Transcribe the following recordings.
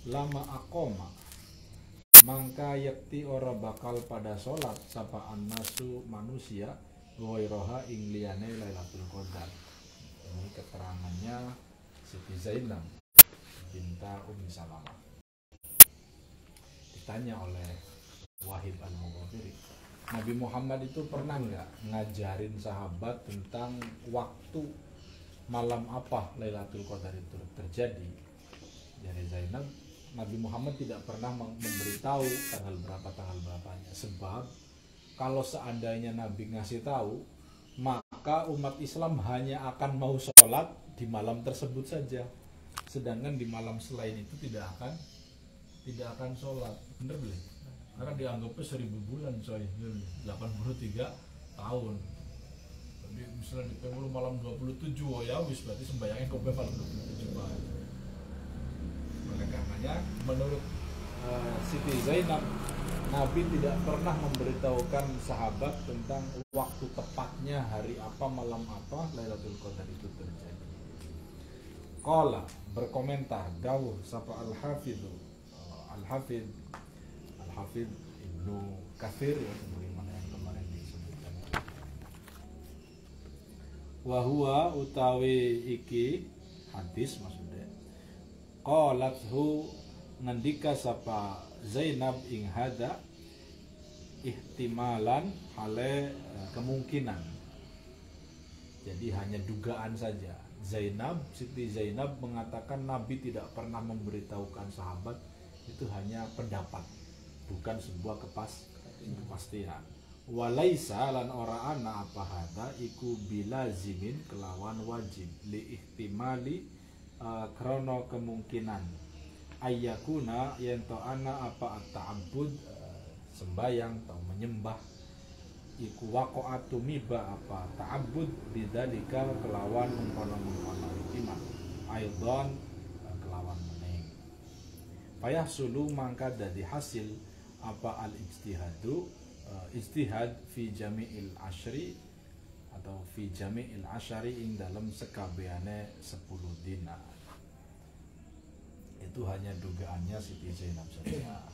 lama akoma mangka yakti ora bakal pada sholat sapa annasu manusia ghairaha ing liyane Lailatul Qadar. Ini keterangannya Siti Zainab binta Ummi Salamah. Ditanya oleh Wahid Al-Mughafiri, Nabi Muhammad itu pernah nggak ngajarin sahabat tentang waktu malam apa Lailatul Qadar itu terjadi? Dari Zainab, Nabi Muhammad tidak pernah memberitahu tanggal berapanya. Sebab kalau seandainya Nabi ngasih tahu, maka umat Islam hanya akan mau sholat di malam tersebut saja. Sedangkan di malam selain itu tidak akan sholat. Bener belum? Karena dianggapnya 1000 bulan coy, 83 tahun. Jadi misalnya di Pemulu malam 27, oh ya wis berarti sembayangnya kau malam 27 malam. Oleh karenanya menurut Siti Zainab, Nabi tidak pernah memberitahukan sahabat tentang waktu tepatnya hari apa, malam apa Lailatul Qadar itu terjadi. Qala berkomentar dawuh sapa Al-Hafidz Ibnu Katsir, ya, sebagaimana yang kemarin disebutkan. Wa huwa utawi iki hadis maksudnya. Qalathu ngendika sapa Zainab ing hada ihtimalan hale kemungkinan. Jadi hanya dugaan saja. Siti Zainab mengatakan Nabi tidak pernah memberitahukan sahabat, itu hanya pendapat, bukan sebuah kepastian. Walaisa lan ora ana apa hada iku bilazimin kelawan wajib li ihtimali krono kemungkinan ayyakuna yento ana apa at-ta'abbud sembayang atau menyembah iku waqa'atu miba apa ta'abbud bidzalika kelawan mengkono-mengkono iman aidan kelawan meneng fayahsulu mangka dadi hasil apa al-ijtihadu ijtihad fi jami'il asyri atau fi jami'il asyari ing dalam sekabehane 10 dina. Itu hanya dugaannya Siti Zainab saja.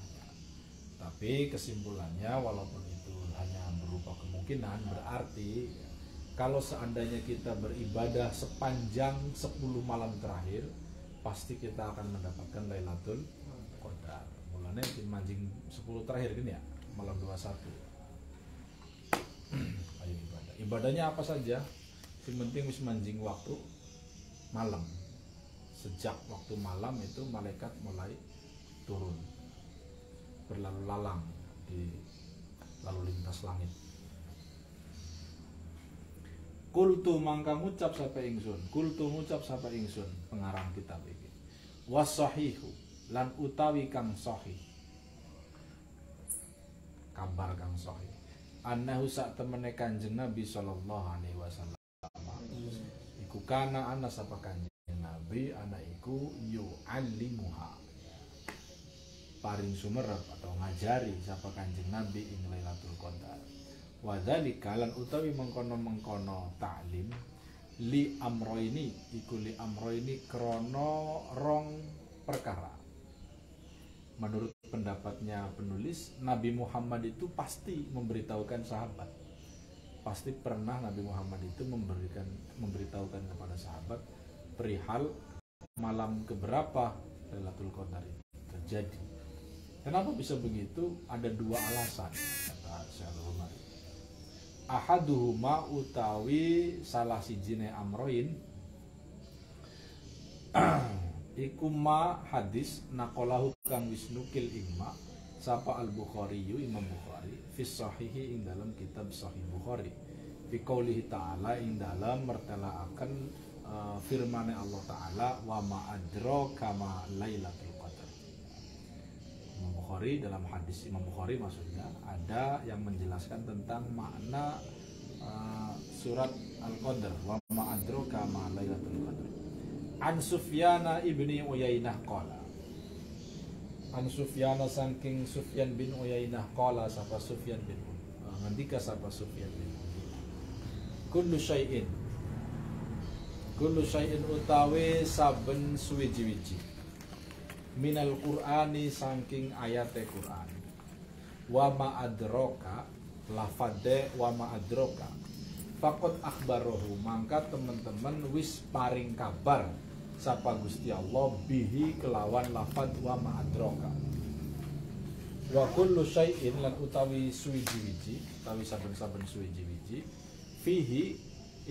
Tapi kesimpulannya walaupun itu hanya berupa kemungkinan, berarti kalau seandainya kita beribadah sepanjang 10 malam terakhir, pasti kita akan mendapatkan Lailatul Qadar. Mulanya mancing 10 terakhir kan ya, malam 21. Ayo ibadah. Ibadahnya apa saja? Yang penting wis mancing waktu malam. Sejak waktu malam itu malaikat mulai turun berlalu lalang di lalu lintas langit. Kultu mangka ngucap sapa ingsun, pengarang kitab iki. Wasahihu lan utawi kang sahih. Kabar kang sahih. Annahu sak temene Kanjeng Nabi sallallahu alaihi wasallam. Iku kana ana sapa Kanjeng Nabi ana iku yu'allimuha. Paring sumerep atau ngajari sapa Kanjeng Nabi ing Lailatul Qadar. Wa dzalika lan utawi mengkono-mengkono ta'lim li amroini iku li amroini krana rong perkara. Menurut pendapatnya penulis, Nabi Muhammad itu pasti memberitahukan sahabat. Pasti pernah Nabi Muhammad itu memberitahukan kepada sahabat perihal malam keberapa Lailatul Qadar itu terjadi. Kenapa bisa begitu? Ada 2 alasan kata Syekh Umar. Ahaduhuma utawi salah sijine amroin iku ma hadis naqalahu kang wis nukil ingma sapa Al-Bukhari Imam Bukhari fi sahihi ing dalam kitab Sahih Bukhari fi qoulihi ta'ala ing dalam mertelaaken firman Allah Ta'ala wa ma adraka ma Lailatul Qadar. Imam Bukhari dalam hadis Imam Bukhari maksudnya ada yang menjelaskan tentang makna surat Al-Qadar wa ma adraka ma Lailatul Qadar. An Sufyana ibni Uyainah qala. An Sufyana saking Sufyan bin Uyainah qala sapa Sufyan bin ngendika sapa Sufyan bin Uyainah. Kullu syai'in utawi saben suwiji-wiji minal Qur'ani saking ayate Qur'an. Wa ma adraka lafade wa ma adraka faqad akhbarahu, mangka teman-teman wis paring kabar sapa Gusti Allah bihi kelawan lafad wa ma adraka. Wa kullu syai'in lan utawi suwiji-wiji, utawi saben-saben suwiji-wiji fihi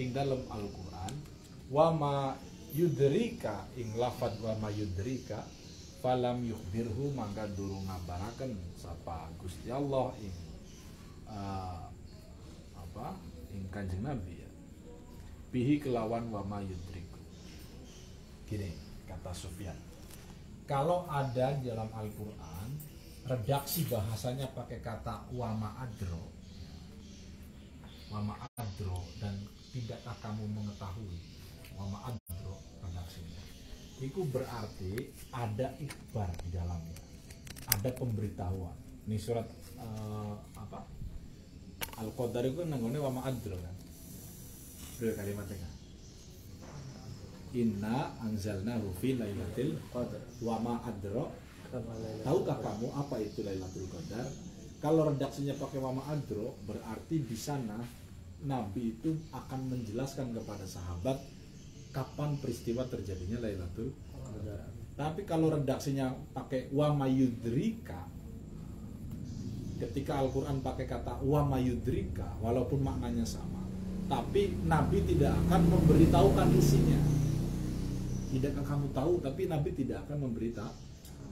ing dalem Al-Qur'an wa ma yudrika ing lafad wa ma yudrika falam yukhbirhu, mangka durung ngabaraken sapa Gusti Allah ing ing Kanjeng Nabi ya. Bihi kelawan wa ma yudriku. Gini kata Sufyan, kalau ada di dalam Al-Qur'an redaksi bahasanya pakai kata wa ma adro, dan tidakkah kamu mengetahui, wa ma adro redaksinya, itu berarti ada ikhbar di dalamnya, ada pemberitahuan. Ini surat Al-Qadar itu nanggone wa ma adro kan. Bro kalimatnya kan. Inna anzalnahu fi lailatul qadar wa ma adro. Tahukah kamu apa itu Lailatul Qadar? Kalau redaksinya pakai wa ma adro, berarti di sana Nabi itu akan menjelaskan kepada sahabat kapan peristiwa terjadinya Lailatul Qadar. Tapi kalau redaksinya pakai wa ma yudrika, ketika Al-Quran pakai kata wa ma yudrika, walaupun maknanya sama, tapi Nabi tidak akan memberitahukan isinya. Tidakkah kamu tahu? Tapi Nabi tidak akan memberitahu.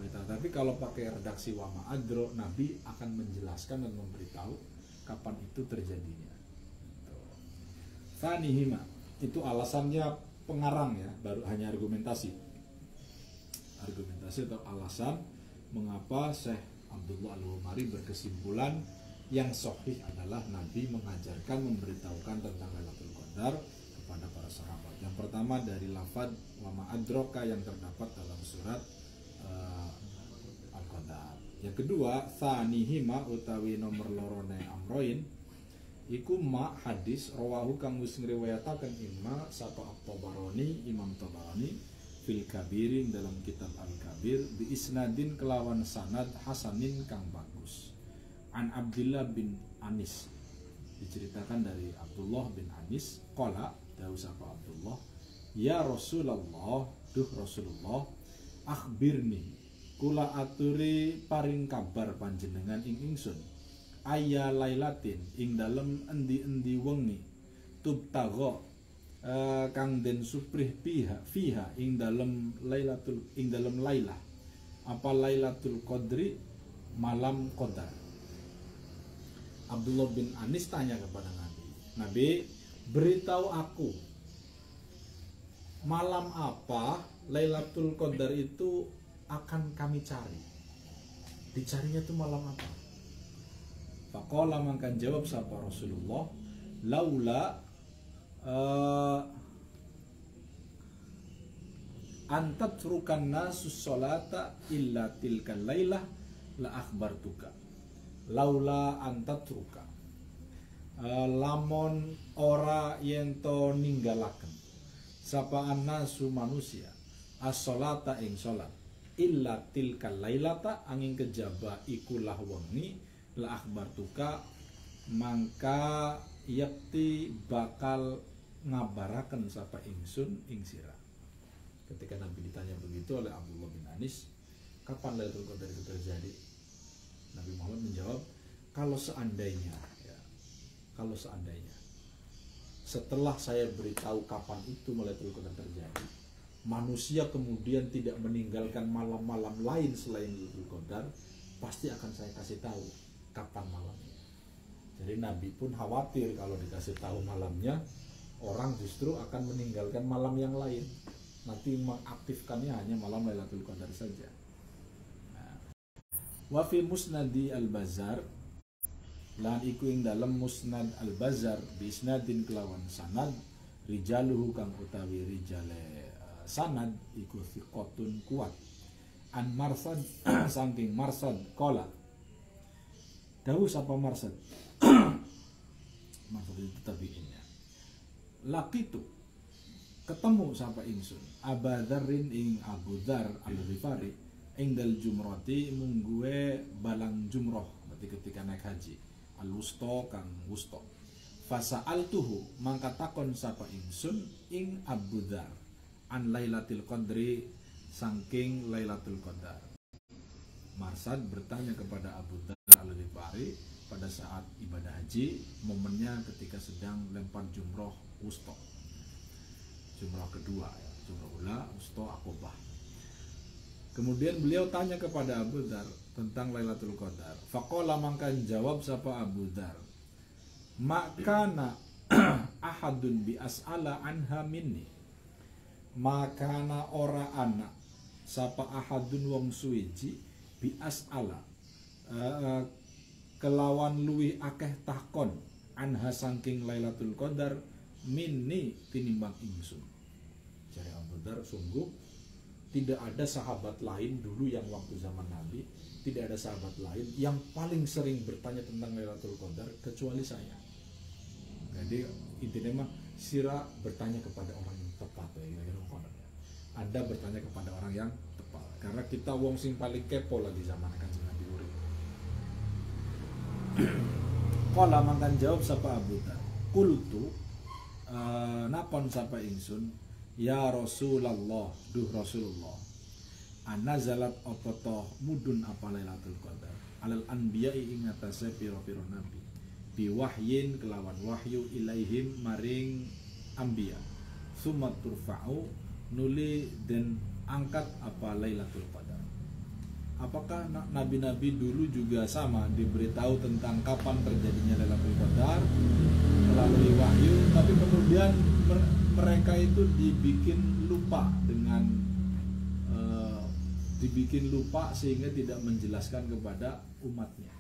Tapi kalau pakai redaksi wa ma adro, Nabi akan menjelaskan dan memberitahu kapan itu terjadinya. Tsanihima, itu alasannya pengarang ya, baru hanya argumentasi atau alasan mengapa Syekh Abdullah Al-Humari berkesimpulan yang sahih adalah Nabi mengajarkan, memberitahukan tentang Lailatul Qadar kepada para sahabat. Yang pertama dari lafaz wa ma adraka yang terdapat dalam surat Al-Qadar. Yang kedua, tsanihima utawi nomor lorone amroin iku ma hadis rawahu kang wis ngriwayataken imma sapa At-Tabarani, Imam Tabarani fil Kabir dalam kitab Al-Kabir bi isnadin kelawan sanad hasanin kang bagus. An Abdullah bin Anis, diceritakan dari Abdullah bin Anis qala dawuh sapa Abdullah, ya Rasulullah, duh Rasulullah, akhbirni kula aturi paring kabar panjenengan ing ingsun aya lailatin ing dalem endi-endi wengi tubtagha kang den suprih fiha ing dalem lailah apa Lailatul Qadri, malam Qadar. Abdullah bin Anis tanya kepada Nabi, beritahu aku malam apa Lailatul Qadar itu akan kami cari. Dicarinya itu malam apa? Faqala, maka jawab sapa Rasulullah, laula antatrukan nasus sholata illa tilkal lailah la akhbartuka. Laula antatruka, lamun ora yento ninggalaken sapa annasu manusia as-sholata ing sholat illa tilkal lailata angin kejaba ikulah wengi la akhbartuka, mangka yakti bakal ngabaraken sapa ingsun ing sira. Ketika Nabi ditanya begitu oleh Abdullah bin Anis, kapan Lailatul Qadar itu terjadi? Nabi Muhammad menjawab, kalau seandainya setelah saya beritahu kapan itu Lailatul Qadar terjadi, manusia kemudian tidak meninggalkan malam-malam lain selain Lailatul Qadar, pasti akan saya kasih tahu kapan malamnya. Jadi Nabi pun khawatir kalau dikasih tahu malamnya, orang justru akan meninggalkan malam yang lain, nanti mengaktifkannya hanya malam Lailatul Qadar saja. Wa fi musnadi al-Bazzar, lan iku ing dalam musnad al-Bazzar bi isnadin kelawan sanad rijaluhu kang utawi rijale sanad iku thiqatun kuat. An Marsad saking Marsad qala, dawuh sapa Marsad Marsad itu tabi'innya, laqitu ketemu sapa ingsun Aba Dzarrin ing Abu Dzar al-Ghifari Ingdal jumrati mungguwe balang jumroh berarti ketika naik haji al-wusta kang wusta. Fasa'altuhu mangka takon sapa ingsun ing Abu Dzar an Lailatul Qadri saking Lailatul Qadar. Marsad bertanya kepada Abu Dzar al-Ghifari pada saat ibadah haji, momennya ketika sedang lempar jumroh wusta, jumroh kedua ya, jumroh ula, wusta, aqobah. Kemudian beliau tanya kepada Abu Dzar tentang Lailatul Qadar. Faqala mangkan jawab sapa Abu Dzar, makana ahadun bi as'ala anha minni. Makana ora ana sapa ahadun wong suwiji bi as'ala kelawan luwih akeh takon anha saking Lailatul Qadar minni tinimbang ingsun. Jare Abu Dzar, sungguh tidak ada sahabat lain dulu yang waktu zaman Nabi, tidak ada sahabat lain yang paling sering bertanya tentang Lailatul Qadar kecuali saya. Jadi intinya mah sira bertanya kepada orang yang tepat ya, kira-kira. Anda bertanya kepada orang yang tepat karena kita wong sing paling kepo lagi zaman Kanjeng Nabi urip. Kala mangkan jawab sapa Abu Dzar, qultu napon sapa ingsun, ya Rasulullah, duh Rasulullah, anazalat opotoh mudun apa Lailatul Qadar alal anbiya'i ing atase pira-pira nabi biwahyin kelawan wahyu ilaihim maring anbiya summa turfa'u nuli dan angkat apa Lailatul Qadar. Apakah nabi-nabi dulu juga sama diberitahu tentang kapan terjadinya Lailatul Qadar melalui wahyu, tapi kemudian mereka itu dibikin lupa sehingga tidak menjelaskan kepada umatnya.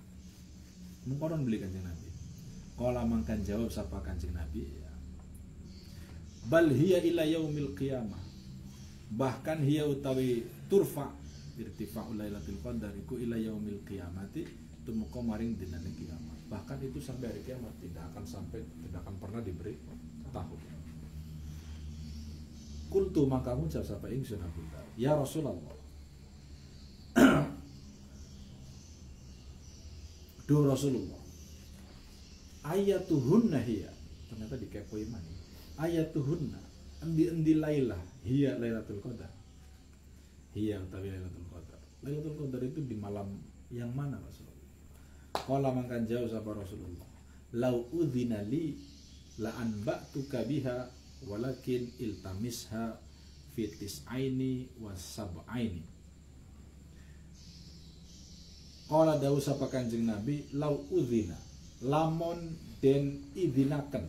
Mungkoron beli Kanjeng Nabi. Kala mangkan jawab sapa Kanjeng Nabi, ya. Bal hiya ila yaumil qiyamah. Bahkan hiya utawi turfa irtifa'ul Lailatul Qadar iku ila yaumil qiyamati tumuka maring dinane kiamat. Bahkan itu sampai hari kiamat tidak akan pernah diberi tahu. Kultu maka ngucap sapa ingsun Abu Dzar, ya Rasulullah, duh Rasulullah, ayatuhunna hiya, ternyata dikepoi mana, ayatuhunna endi lailah hiya Lailatul Qadar, hiya utawi Lailatul Qadar. Lailatul Qadar itu di malam yang mana Rasulullah? Qala mangkan jauh sapa Rasulullah, lau udzina li la anba'tuka biha walakin iltamisha fitis aini wasab'aini. Qala dawu sapa Kanjeng Nabi, lau udzina lamun den idinaken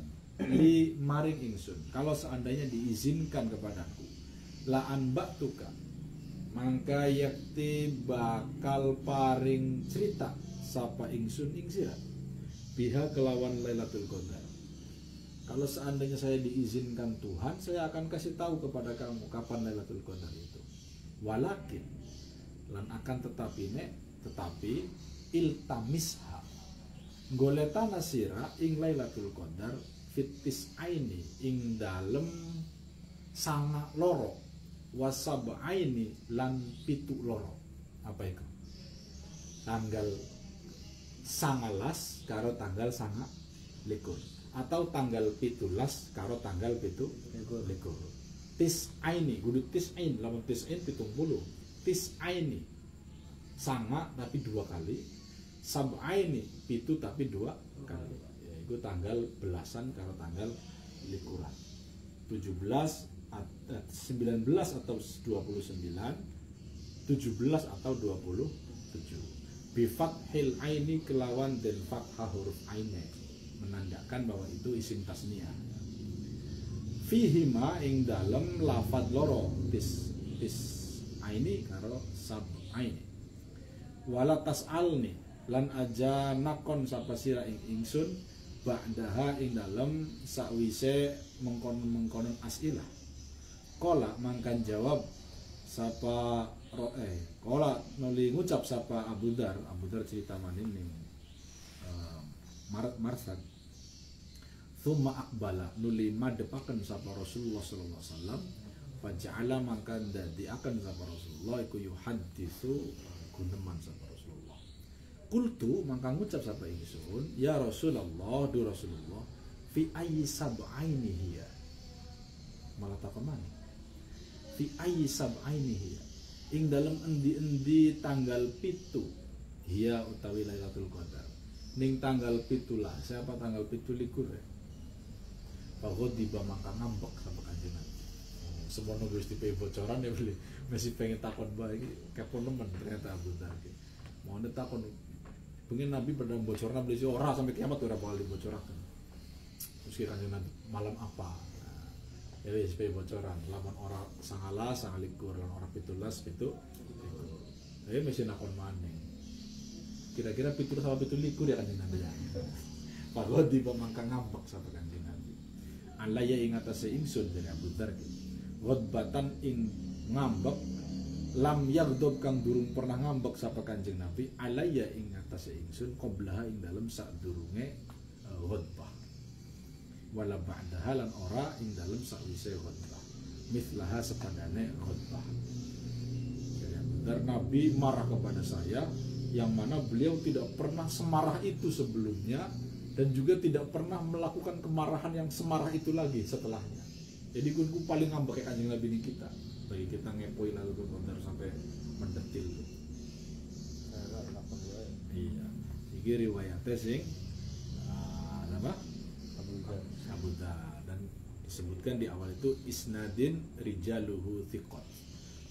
li maring ingsun, kalau seandainya diizinkan kepadaku, la anba'tuka mangka yakti bakal paring cerita sapa ingsun ing sira biha kelawan Lailatul Qadar. Kalau seandainya saya diizinkan Tuhan, saya akan kasih tahu kepada kamu kapan Lailatul Qadar itu. Walakin lan akan tetapi iltamisha goletana sira ing Lailatul Qadar fitis aini ing dalem sanga loro wasab aini lan pitu loro. Apa itu? Tanggal sangalas karo tanggal sanga likur, atau tanggal pitulas karo tanggal pitu likur. Tis aini kudu tis ain, lamun tis ain 70. Tis aini sanga tapi 2 kali, sab aini pitu tapi 2 kali. Ya, itu tanggal belasan karo tanggal likuran. 19 atau 29, 17 atau 27. Bifathil aini kelawan dan fathah huruf aine, menandakan bahwa itu isim tasniyah. Fihima ing dalem lafad loro tis aini karo sab aini. Wala tas'alni lan aja nakon sapa sira ing ingsun ba'daha ing dalem sakwise mengkon asilah. Kola mangkan jawab sapa kola nuli ngucap sapa Abu Dzar cerita maning ning Marsad. Thumma akbala nuli madepaken sapa Rasulullah sallallahu alaihi wasallam Faja'ala maka dadi akan sapa Rasulullah iku yuhadditsu guneman sapa Rasulullah. Qultu maka ngucap sapa ingsun, ya Rasulullah, du Rasulullah, fi ayyi sab'aini hiya. Malah takon maneh. Fi ayyi sab'aini hiya. Ing dalem endi-endi tanggal 7 hiya utawi Lailatul Qadar. Ning tanggal 17, siapa tanggal 17 ya? Faghadiba maka ngambek sama Kanjeng Nabi. Semua nunggu istipe bocoran ya beli. Masih pengen takon bae iki kepo nemen ternyata Abu Dzar iki. Mau takon pengen Nabi pada bocoran beli ora sampai kiamat ora bakal dibocoraken. Terus Kanjeng Nabi malam apa? Ya wis bocoran lamun ora 19 21 lan ora 17 itu. Ya mesti nakon maneh. Kira-kira 7 sama 17 ya Kanjeng Nabi. Faghadiba maka ngambek sama Kanjeng Nabi. Alaya ing atase ingsun dari Abu Dzar ghadbatan ing ngambek lam yaghdab kang durung pernah ngambek sapa Kanjeng Nabi alaya ing atase ingsun qablaha ing dalem sadurunge ghadbah wala ba'daha lan ora ing dalem sakwise ghadbah mithlaha sepadane ghadbah. Jadi Abu Dzar, Nabi marah kepada saya yang mana beliau tidak pernah semarah itu sebelumnya dan juga tidak pernah melakukan kemarahan yang semarah itu lagi setelahnya. Jadi kunku paling ngambek kayak Kanjeng Nabi ini kita. Bagi kita ngepoi lalu Qadar sampai mendetil. Iya. Iki riwayatnya sing apa? Abu Dzar dan disebutkan di awal itu isnadin rijaluhu thiqat.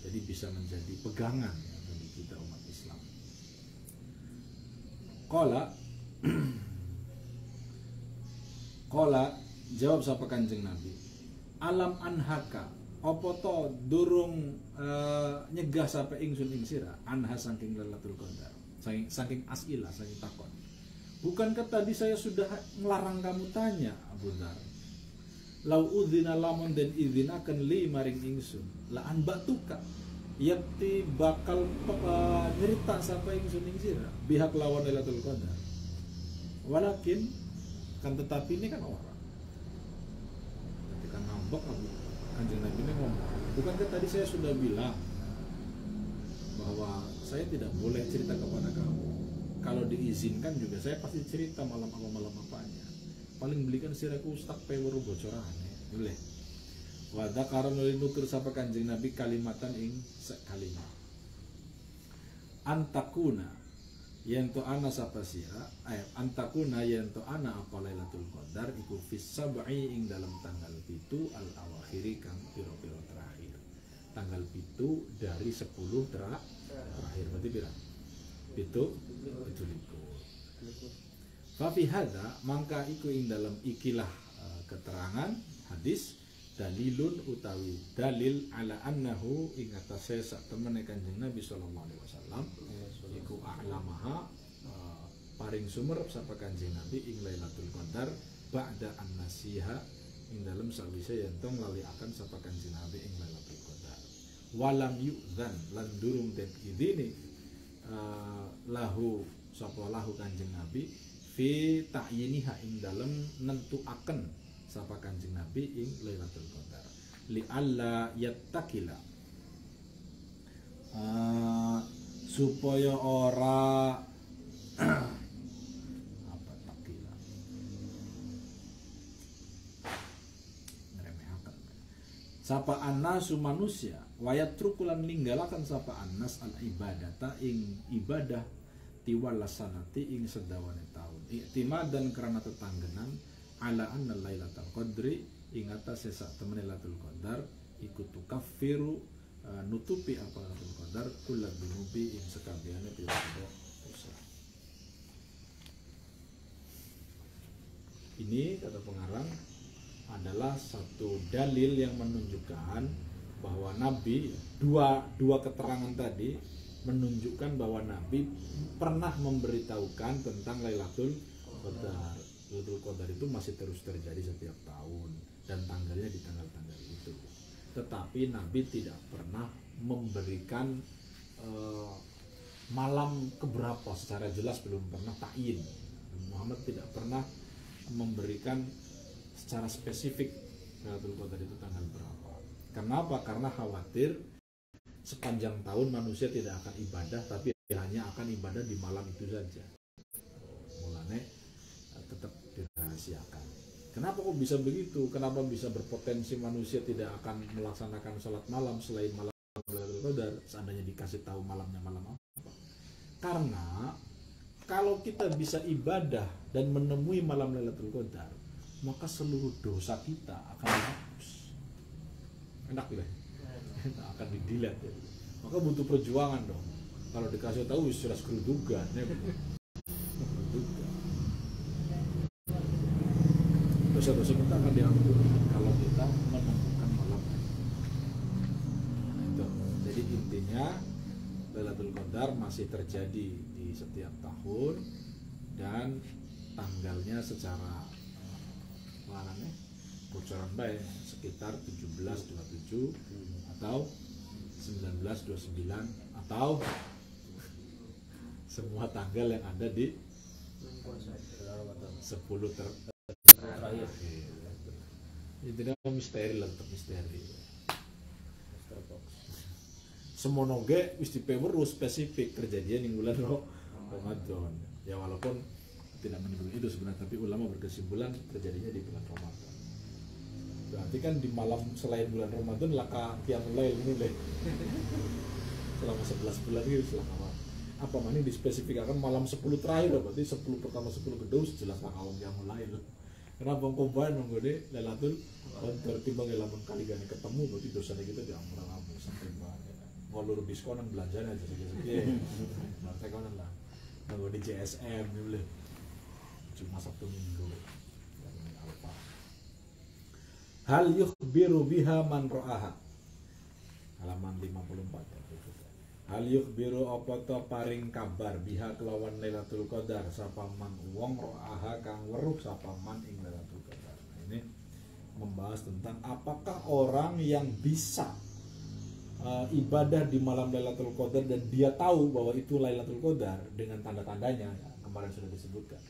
Jadi bisa menjadi pegangan ya, bagi kita umat Islam. Qala jawab sapa Kanjeng Nabi, alam anhaka apa to durung nyegah sapa ingsun ing sira anha saking Lailatul Qadar, saking as'ilah, saking takon. Bukankah tadi saya sudah melarang kamu tanya Abu Dzar? Lau udzina lamun den izinaken li maring ingsun la an batuka yakti bakal nyerita sapa ingsun ing sira bihak lawan Lailatul Qadar. Walakin kan tetapi ini kan orang ketika ngambek Kanjeng Nabi ini ngomong, bukankah tadi saya sudah bilang bahwa saya tidak boleh cerita kepada kamu, kalau diizinkan juga saya pasti cerita malam apanya, paling belikan siraku ustak pewuru bocorane boleh. Wada karena nutur sapa Kanjeng Nabi kalimatan ing sekalimat antakuna yen to ana sapa sira antakuna yen to ana apa Lailatul Qadar iku fis sab'i ing dalam tanggal 7 al awakhiri kang pira-pira terakhir. Tanggal 7 dari 10 terakhir berarti pira? 7 likur. Fa fi hadza mangka iku ing dalam ikilah keterangan hadis dalilun utawi dalil ala annahu ing atase sak temene Kanjeng Nabi sallallahu alaihi wasallam iku a'lamaha paring sumerep sapa Kanjeng Nabi ing Lailatul Qadar ba'da an-nasiha ing dalem sawise yen tong lali akan sapa Kanjeng Nabi ing Lailatul Qadar. Walam yu'dzan lan durung den idini lahu sapa lahu Kanjeng Nabi fi ta'yiniha ing dalem nentuaken sapa Kanjeng Nabi ing Lailatul Qadar li alla yattakila supaya ora apa takila ngeremehaken sapa annasu manusia wayat trukulan ninggalakan sapa annas al ibadata ing ibadah tiwalasanati ing sedawane taun iktimadan karena tetanggenan ala anna Lailatul Qadri ing atase sak temene Lailatul Qadar iku tukaffiru nutupi apa Lailatul Qadar kullu dunubi ing sakabehane pira-pira dosa. Ini kata pengarang adalah satu dalil yang menunjukkan bahwa Nabi dua keterangan tadi menunjukkan bahwa Nabi pernah memberitahukan tentang Lailatul Qadar. Lailatul Qadar itu masih terus terjadi setiap tahun dan tanggalnya di tanggal-tanggal itu. Tetapi Nabi tidak pernah memberikan malam keberapa secara jelas, belum pernah ta'yin. Muhammad tidak pernah memberikan secara spesifik Lailatul Qadar itu tanggal berapa. Kenapa? Karena khawatir sepanjang tahun manusia tidak akan ibadah, tapi hanya akan ibadah di malam itu saja. Mulanya tetap dirahasiakan. Kenapa kok bisa begitu? Kenapa bisa berpotensi manusia tidak akan melaksanakan sholat malam selain malam Lailatul Qadar seandainya dikasih tahu malamnya malam apa? Karena kalau kita bisa ibadah dan menemui malam Lailatul Qadar, maka seluruh dosa kita akan dihapus. Enak ya? Akan didilat ya. Maka butuh perjuangan dong. Kalau dikasih tahu sudah kerudugan ya. Dosa-dosa kita akan diampuni kalau kita menemukan malam itu. Jadi intinya Lailatul Qadar masih terjadi di setiap tahun dan tanggalnya secara bocoran baik sekitar 1727 atau 1929 atau semua tanggal yang ada di 10 terakhir. Itu misteri lah, tetap misteri. Semonoge wis dipewer spesifik kejadian yang bulan Ramadan. Ya walaupun tidak menyebut itu sebenarnya, tapi ulama berkesimpulan terjadinya di bulan Ramadan. Berarti kan di malam selain bulan Ramadan laka qiyamul lail ini deh. Selama 11 bulan itu selama apa mana dispesifikkan malam 10 terakhir, berarti 10 pertama 10 kedua jelas laka qiyamul lail. Kenapa ngombain nunggu deh Lailatul Qadar timbang lamun kali gane ketemu berarti dosanya kita diampun sampai banget. Ngolur diskonan belanjanya aja segede-segede. Berarti kan lah. Nunggu di JSM boleh. Cuma Sabtu Minggu. Apa? Hal yukhbiru biha man ra'aha. Halaman 54. Hal yukhbiru apa to paring kabar biha kelawan Lailatul Qadar sapa man wong ra'aha kang weruh sapa man ing Lailatul Qadar. Nah, ini membahas tentang apakah orang yang bisa ibadah di malam Lailatul Qadar dan dia tahu bahwa itu Lailatul Qadar dengan tanda-tandanya ya, kemarin sudah disebutkan.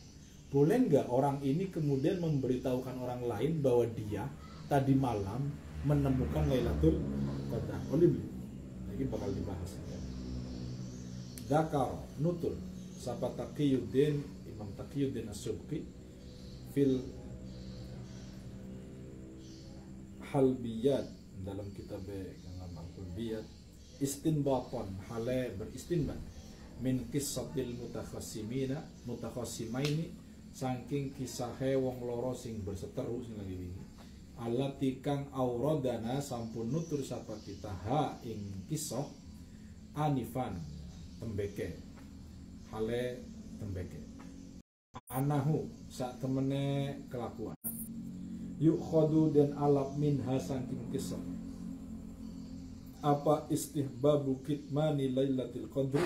Boleh nggak orang ini kemudian memberitahukan orang lain bahwa dia tadi malam menemukan Lailatul Qadar? Boleh. Ini bakal dibahas. Dzakar nutul sapa Taqiyuddin Imam Taqiyuddin As-Subki fil halbiyat dalam kitab yang al-halbiyat istinbatan hale beristinbat min qissatil mutakhasimaini saking kisahe wong loro sing berseteru sing lagi wingi allati kang auradana sampun nutur sapa kita ha ing kisah anifan tembeke hale tembeke anahu sak temene kelakuan yuk khodu dan alap minha saking kisah apa istihbabu kitmani Lailatul Qadri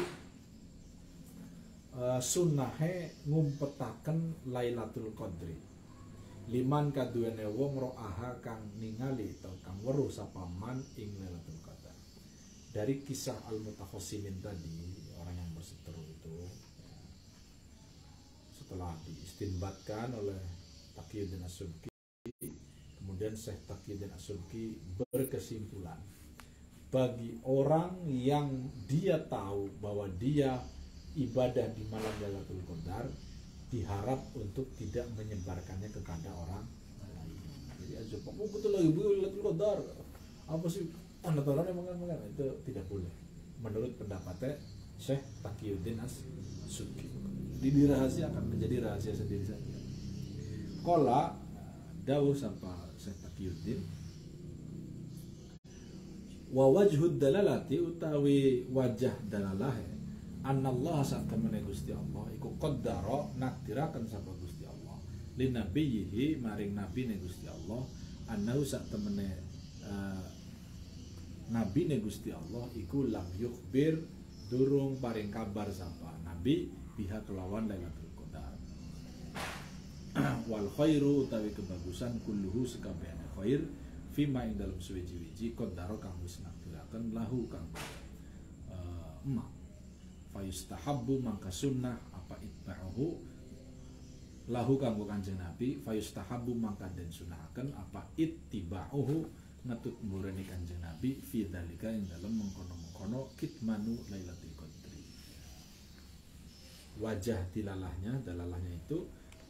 sunnahe ngumpetaken Lailatul Qadri liman kaduwene wong ro'aha kang ningali atau kang weruh sapa man ing Lailatul Qadar. Dari kisah al-mutakhasimin tadi, orang yang berseteru itu setelah diistinbatkan oleh Taqiyuddin As-Subki, kemudian Syekh Taqiyuddin As-Subki berkesimpulan bagi orang yang dia tahu bahwa dia ibadah di malam Lailatul Qadar diharap untuk tidak menyebarkannya kepada orang lain. Jadi aja betul lagi Lailatul Qadar apa sih tanda-tandanya makan itu tidak boleh menurut pendapatnya Syekh Taqiyuddin As-Subki. Dirahasiakan menjadi rahasia sendiri saja. Qala dawuh sampai Syekh Taqiyuddin wa wajhud dalalati utawi wajah dalalah annallahu satamene Gusti Allah iku qaddara nakdiraken sapa Gusti Allah lin nabiyhi maring nabine Gusti Allah annahu satamene nabine Gusti Allah iku lam yukhbir durung paring kabar sapa nabi biha kelawan Lailatul Qadar wal khairu utawi kebagusan kulluhu sekabehane khair fima ing dalem suwiji-wiji qaddara kang wis nakdiraken lahu kang emak fayustahabbu mangka sunnah apa itba'uhu lahu kanggo Kanjeng Nabi fayustahabbu mangka den sunahaken apa ittiba'uhu ngetut mbureni Kanjeng Nabi fi dzalika ing dalem mengkono-mengkono kitmanu Lailatul Qadri. Wajah dalalahnya itu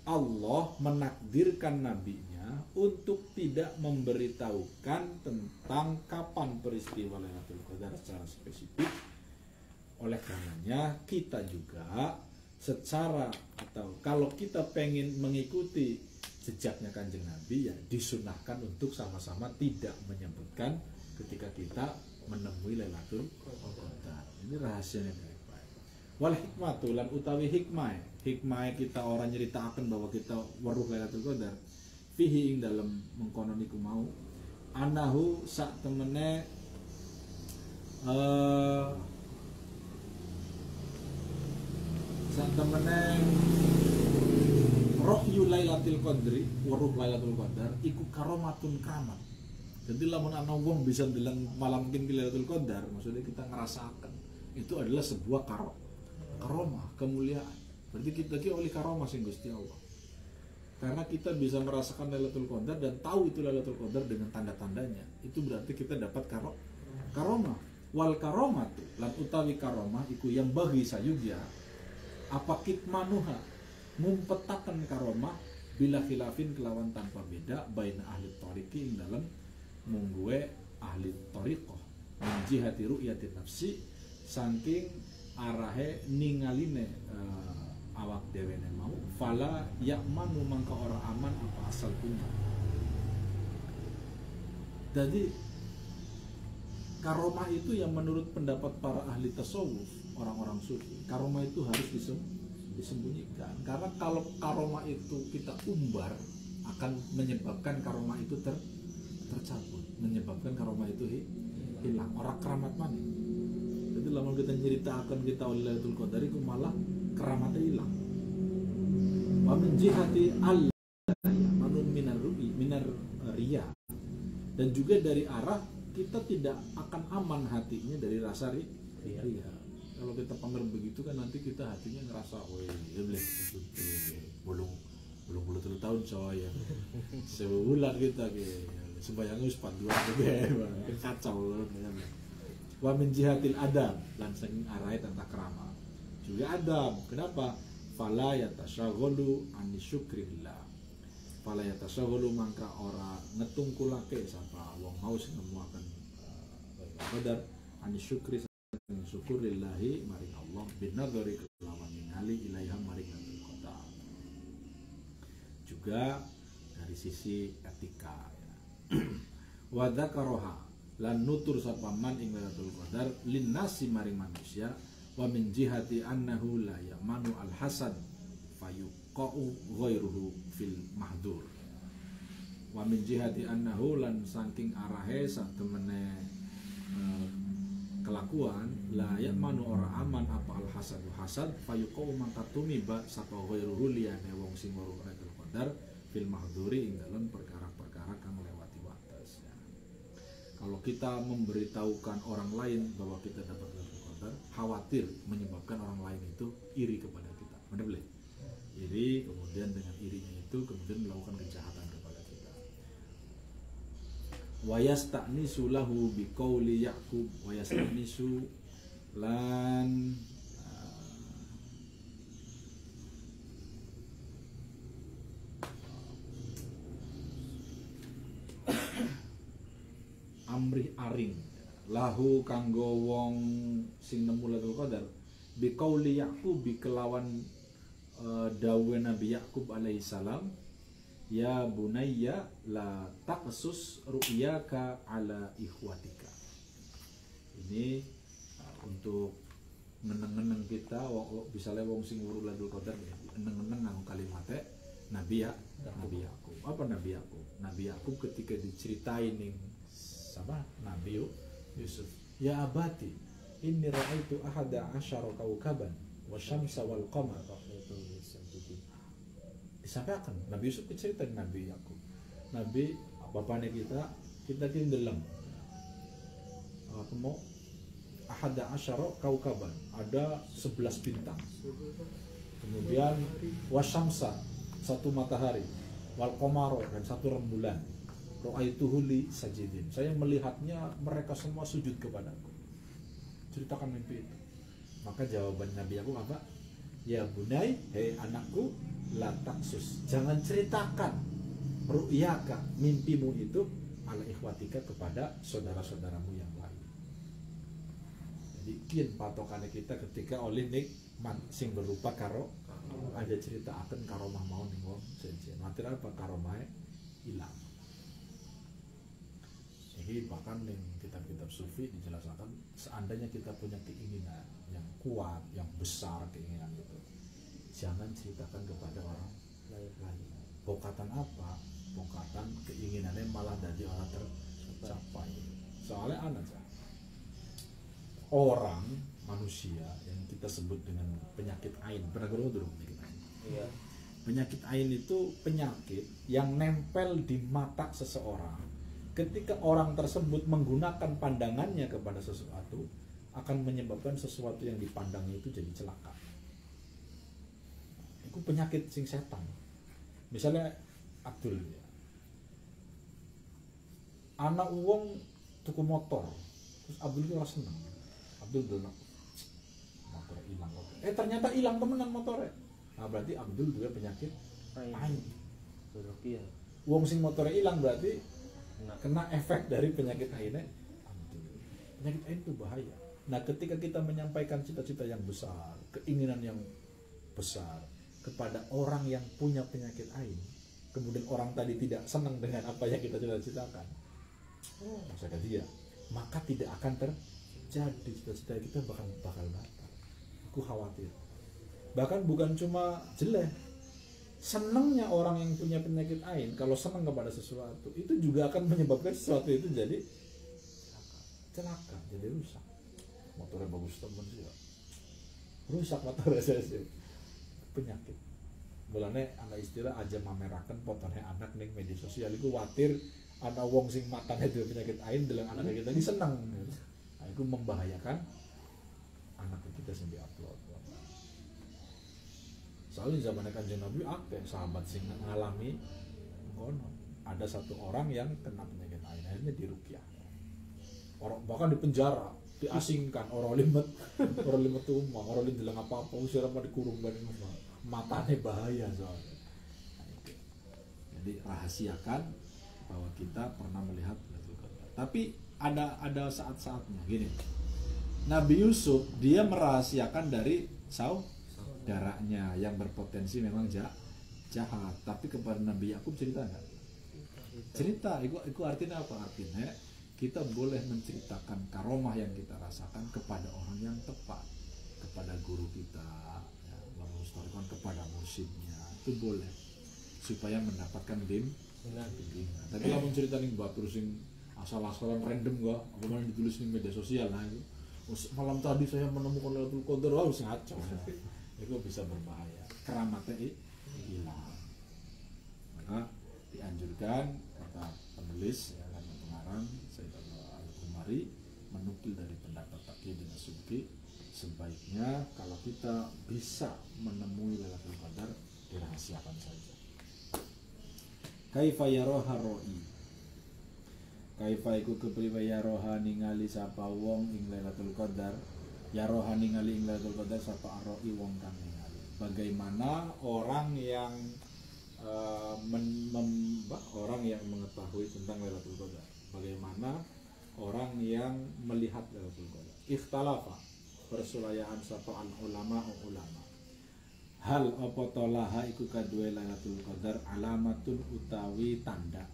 Allah menakdirkan nabinya untuk tidak memberitahukan tentang kapan peristiwa Lailatul Qadar secara spesifik. Oleh karenanya kita juga secara atau kalau kita pengen mengikuti jejaknya Kanjeng Nabi ya disunahkan untuk sama-sama tidak menyebutkan ketika kita menemui Lailatul Qadar. Ini rahasianya baik-baik. Wal hikmatu lan utawi hikmah kita orang nyeritakan bahwa kita weruh Lailatul Qadar fihi ing dalam mengkono niku mau anahu sak temene rohyu Lailatul Qadri weruh Lailatul Qadar iku karomatun keramat. Jadi lamun ana wong bisa bilang malam mungkin Lailatul Qadar, maksudnya kita ngerasakan itu adalah sebuah karomah, kemuliaan. Berarti kita oleh karomah sing Gusti Allah. Karena kita bisa merasakan Lailatul Qadar dan tahu itu Lailatul Qadar dengan tanda-tandanya. Itu berarti kita dapat karomah. Wal karomatu lan utawi karomah iku yang bagi sayugya apa kitmanuha ngumpetaken karomah bila khilafin kelawan tanpa beda baina ahli thariqi ing dalam mungguwe ahli thariqah min jihati ru'yati nafsi saking arahe ningaline awak dewene mau fala yakmanu mangka ora aman apa asal punya. Jadi karomah itu yang menurut pendapat para ahli tasawuf, orang-orang sufi, karomah itu harus disembunyikan. Karena kalau karomah itu kita umbar akan menyebabkan karomah itu tercabut, menyebabkan karomah itu hilang. Orang keramat mana? Jadi lama kita ceritakan kita oleh Lailatul Qadar itu malah keramatnya hilang. Wa min jihati Allah manun minar riya. Dan juga dari arah kita tidak akan aman hatinya dari rasa ria. Kalau kita pamer begitu kan nanti kita hatinya ngerasa, woi, belum 30 tahun coy ya. Sebulan kita sembayangnya wis 42 kacau loh. Wa min jihatil adab lan saking arahe tentang kerama. Juga adab. Kenapa? Fala yatasyaghalu an syukrillah. Fala yatasyaghalu mangka ora ngetungkulake sapa wong mau sing nemuaken Qadar an syukri saking syukurillahi maring Allah binadzari kelawan ningali ilaiha maring Qadar. Juga dari sisi etika ya. Wa dzakaraha lan nutur sapa man ing Lailatul Qadar linnasi maring manusia wa min jihati annahu la yamanu al-hasan fayuqa'u ghairuhu fil mahdur wa min jihati annahu lan saking arahe sak temene kelakuan la yamanu ora aman apa al-hasan hasad fayuqa'u mangkatumi ba sapa ghairuhu liyane wong sing weruh Lailatul Qadar fil mahduri ing dalam perkara-perkara kang lewati wates ya. Kalau kita memberitahukan orang lain bahwa kita dapat Lailatul Qadar, khawatir menyebabkan orang lain itu iri kepada kita. Benar boleh? Iri, kemudian dengan irinya itu kemudian melakukan kejahatan kepada kita. Wa yasta'nisu lahu biqauli Ya'qub wa yasta'nisu lan amrih aring lahu kanggo wong sing nemu Lailatul Qadar biqauli Ya'qub kelawan dawuh Nabi Ya'qub alaihi salam ya bunayya la taqsus ru'yaka ala ikhwatika. Ini untuk meneng-meneng kita misalnya wong sing weruh Lailatul Qadar meneng-meneng nganggo kalimatnya Nabi Ya'qub. Apa Nabi Ya'qub? Nabi Ya'qub ketika diceritain ning sama Nabi Yusuf, ya abati inni ra'aitu ahada asyara kaukaban wa syamsa wal qamar. Disampaikan Nabi Yusuf diceritain Nabi Ya'qub. Nabi bapaknya kita ndeleng mau ahada asyara kaukaban, ada 11 bintang. Kemudian wa syamsa, satu matahari, wal qamar dan satu rembulan. Ra'aituhu li sajidin. Saya melihatnya mereka semua sujud kepadaku. Ceritakan mimpi itu. Maka jawaban Nabi Yakub apa? Ya bunai, hei anakku, la taksus. Jangan ceritakan ru'yaka, mimpimu itu ala ikhwatika kepada saudara-saudaramu yang lain. Jadi kian patokannya kita ketika oleh nikmat sing berupa karo ada cerita akan karomah mau ning wong sejen. Matir apa karomah hilang. Jadi bahkan di kitab-kitab sufi dijelaskan seandainya kita punya keinginan yang kuat, yang besar keinginan itu, jangan ceritakan kepada orang lain. Bokatan apa? Bokatan keinginannya malah dari orang tercapai. Soalnya anak orang manusia yang kita sebut dengan penyakit ain. Pernah ketemu dulu penyakit ain? Iya. Penyakit ain itu penyakit yang nempel di mata seseorang. Ketika orang tersebut menggunakan pandangannya kepada sesuatu, akan menyebabkan sesuatu yang dipandangnya itu jadi celaka. Itu penyakit sing setan. Misalnya Abdul ya. Anak uang tuku motor, terus Abdul itu rasa seneng. Abdul bilang motor hilang. Ternyata hilang temenan motornya. Nah berarti Abdul juga penyakit ain. Iya. Uang sing motornya hilang berarti kena efek dari penyakit ainnya. Penyakit ain itu bahaya. Nah ketika kita menyampaikan cita-cita yang besar, keinginan yang besar kepada orang yang punya penyakit ain, kemudian orang tadi tidak senang dengan apa yang kita cita-citakan, maksudnya dia, maka tidak akan terjadi. Cita-cita kita bakal batal. Aku khawatir. Bahkan bukan cuma jelek, senangnya orang yang punya penyakit ain kalau senang kepada sesuatu itu juga akan menyebabkan sesuatu itu jadi celaka, jadi rusak. Motornya bagus temen sih ya, rusak motornya saya sih, penyakit. Mulanya anak istilah aja mamerakan fotonya anak ning media sosial itu khawatir anak wong sing matanya itu penyakit ain dalam anak kita ini senang. Nah, itu membahayakan anak kita sendiri upload. Soalnya zaman Kanjeng Nabi akeh sahabat sing ngalami ngono. Ada satu orang yang kena penyakit ain, akhirnya diruqyah. Orang bahkan di penjara, diasingkan, orang limet rumah, orang limet dilang apa-apa, usir apa dikurung bareng rumah. Matanya bahaya soalnya. Jadi rahasiakan bahwa kita pernah melihat Lailatul Qadar. Tapi ada saat-saatnya gini. Nabi Yusuf dia merahasiakan dari saudaranya yang berpotensi memang jahat, tapi kepada Nabi Yakub cerita nggak? Cerita. Itu artinya apa? Artinya kita boleh menceritakan karomah yang kita rasakan kepada orang yang tepat, kepada guru kita, ya, melestarikan kepada muridnya, itu boleh supaya mendapatkan bimbingan. Tapi kalau menceritakan batur sing asal-asalan random gak, apa yang ditulis di media sosial, nah itu malam tadi saya menemukan Lailatul Qadar, harus ngaco. Itu bisa berbahaya, keramatnya hilang. Maka dianjurkan kata penulis ya, kata pengarang Sayyid Al-Umari menukil dari pendapat Taqiyuddin As-Subki, sebaiknya kalau kita bisa menemui Lailatul Qadar dirahasiakan saja. Kaifa yaroha ro'i, kaifa iku kepriwe yaroha ningali sapa wong ing Lailatul Qadar, yaroha ningali ing Lailatul Qadar sapa aroi wong kang ningali. Bagaimana orang yang orang yang mengetahui tentang Lailatul Qadar, bagaimana orang yang melihat Lailatul Qadar. Ikhtalafa, persulayaan sapa al ulama hal apa tolaha iku kadue Lailatul Qadar alamatun utawi tanda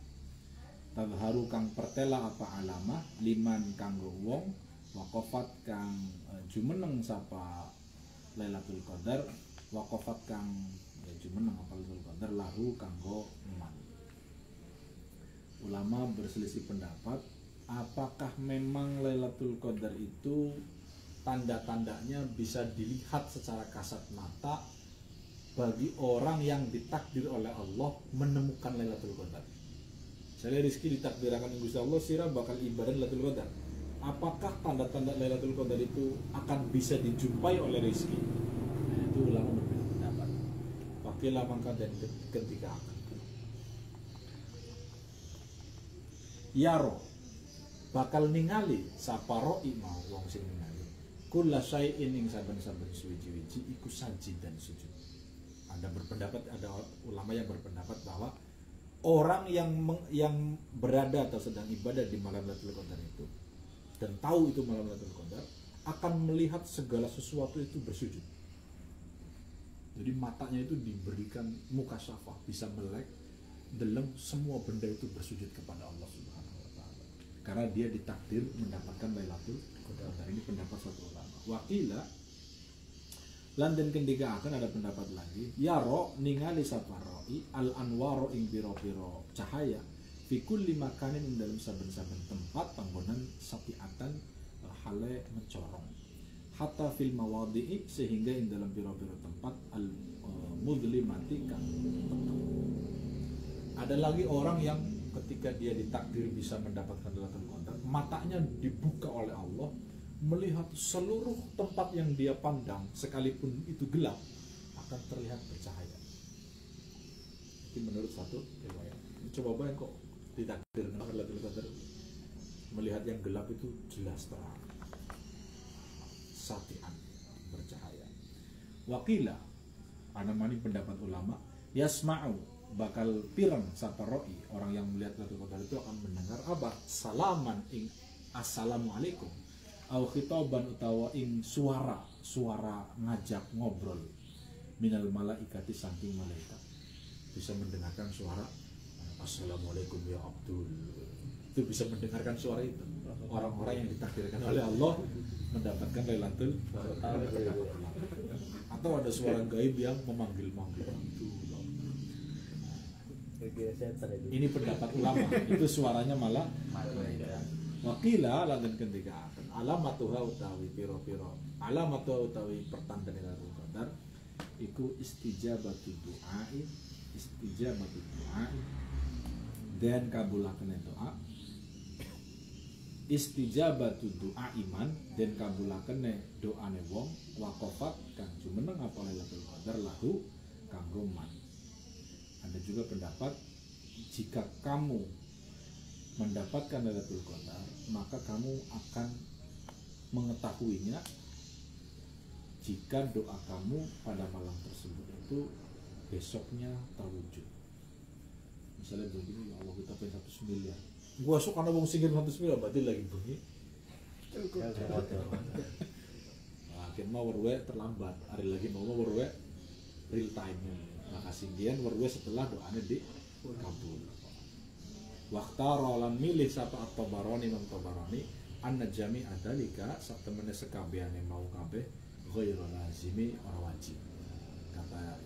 tadharu kang pertela apa alamah liman kanggo wong waqafat kang jumeneng sapa Lailatul Qadar, waqafat kang jumeneng apa Lailatul Qadar lahu kanggo man. Ulama berselisih pendapat apakah memang Lailatul Qadar itu tanda-tandanya bisa dilihat secara kasat mata bagi orang yang ditakdir oleh Allah menemukan Lailatul Qadar. Saya rezeki ditakdirkan Gusti Allah sira bakal ibadah Lailatul Qadar. Apakah tanda-tanda Lailatul Qadar itu akan bisa dijumpai oleh rezeki? Nah, itu ulama berbeda pendapat. Pakailah mangka dan ketika akan. yaro bakal ningali sapa roi mau wong sing ningali kula syai'in ing saben-saben suwiji-wiji iku sajid dan sujud. Ada ulama yang berpendapat bahwa orang yang berada atau sedang ibadah di malam Lailatul Qadar itu dan tahu itu malam Lailatul Qadar akan melihat segala sesuatu itu bersujud. Jadi matanya itu diberikan muka syafah, bisa melek, deleng semua benda itu bersujud kepada Allah Subhanahu wa taala. Karena dia ditakdir mendapatkan Lailatul Qadar. Ini pendapat satu ulama. Wakila lan den kendika akan ada pendapat lagi, yaro ningali saparoi al anwaro ing piro-piro cahaya fi kulli makanin ing dalam saben-saben tempat panggonan sapiatan hale mencorong. Hatta fil mawadi'i sehingga ing dalam piro-piro tempat al mudlimati kang ada lagi orang yang ketika dia ditakdir bisa mendapatkan Lailatul Qadar, matanya dibuka oleh Allah melihat seluruh tempat yang dia pandang sekalipun itu gelap akan terlihat bercahaya. Itu menurut satu riwayat. Coba bayang kok ditakdir Lailatul Qadar melihat yang gelap itu jelas terang, satian, bercahaya. Wakila anamani pendapat ulama yasma'u bakal pirang saparoi orang yang melihat Lailatul Qadar itu akan mendengar apa? Salaman ing assalamualaikum au khitaban utawa ing suara ngajak ngobrol minal malaikati saking malaikat. Bisa mendengarkan suara assalamualaikum ya Abdul. Itu bisa mendengarkan suara itu. Orang-orang yang ditakdirkan oleh Allah mendapatkan Lailatul Qadar. Atau ada suara gaib yang memanggil-manggil itu. Ini pendapat ulama. Itu suaranya malah malaikat. Wakila lan ketika alamatuha utawi piro-piro alamatuha utawi pertanda Lailatul Qadar iku istijabatu du'ai dan kabulaken doa istijabatu du'a iman dan kabulaken doane wong waqafat kang jumeneng apa Lailatul Qadar lahu kanggo man. Ada juga pendapat jika kamu mendapatkan Lailatul Qadar maka kamu akan mengetahuinya jika doa kamu pada malam tersebut itu besoknya terwujud. Misalnya begini, ya Allah kita pengen 100 miliar. Gua sok karena wong singin 100 miliar berarti lagi bunyi. Akhirnya mau werwe terlambat, hari lagi mau werwe real time. Maka singgian werwe setelah doanya dikabul. Waktaro lan milih sapa at-Tabarani Imam Tabarani anna jami' adalika sak temene sekabehane mau kabeh ghairu lazimi ora wajib. Kata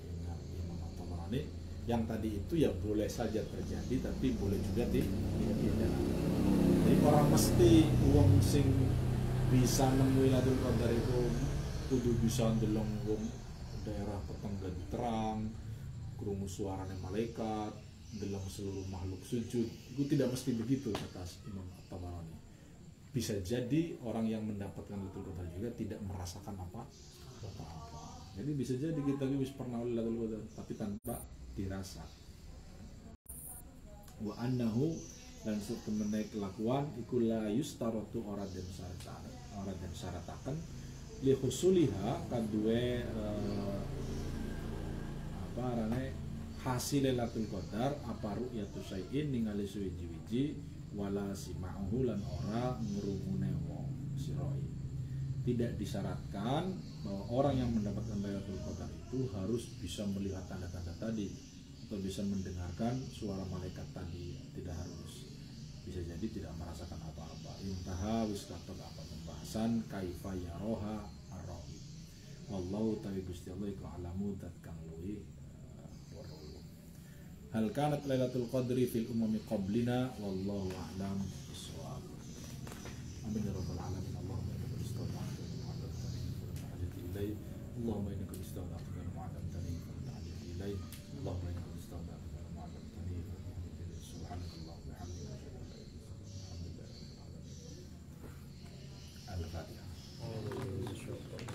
Imam Tabarani yang tadi itu ya boleh saja terjadi tapi boleh juga tidak. Jadi orang mesti wong sing bisa nemui Lailatul Qadar itu kudu bisa ndeleng wong daerah petengah terang, krungu suarane malaikat, dalam seluruh makhluk sujud. Itu tidak mesti begitu kata Imam At-Tabarani. Bisa jadi orang yang mendapatkan Lailatul Qadar juga tidak merasakan apa-apa. Jadi bisa jadi kita wis pernah Lailatul Qadar tapi tanpa dirasa. Wa annahu dan setemene kelakuan iku la yustaratu ora den syarataken li husuliha kaduwe apa arane hasil Lailatul Qadar apa ru'yatu syai'in ningali suwiji-wiji wala sima'uhu lan ora ngrungune wong siroi. Tidak disyaratkan bahwa orang yang mendapatkan Lailatul Qadar itu harus bisa melihat tanda-tanda tadi atau bisa mendengarkan suara malaikat tadi, tidak harus. Bisa jadi tidak merasakan apa-apa. Intaha wis katon apa pembahasan kaifa yaroha ar-rawi. Wallahu ta'ala Gusti Allah iku alamu dat kang luwi. Hal kanat Lailatul Qadri fil umami qablina wallahu a'lam bissawab. Amin ya rabbal alamin. Allahumma innaka istawa'ta wa ta'ala ilai. Allahumma innaka istawa'ta wa ta'ala ilai. Allahumma innaka istawa'ta wa ta'ala ilai. Subhanallah wa bihamdihi. Al-Fatihah.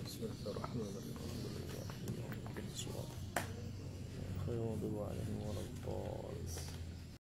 Bismillahirrahmanirrahim. Khairu du'a wa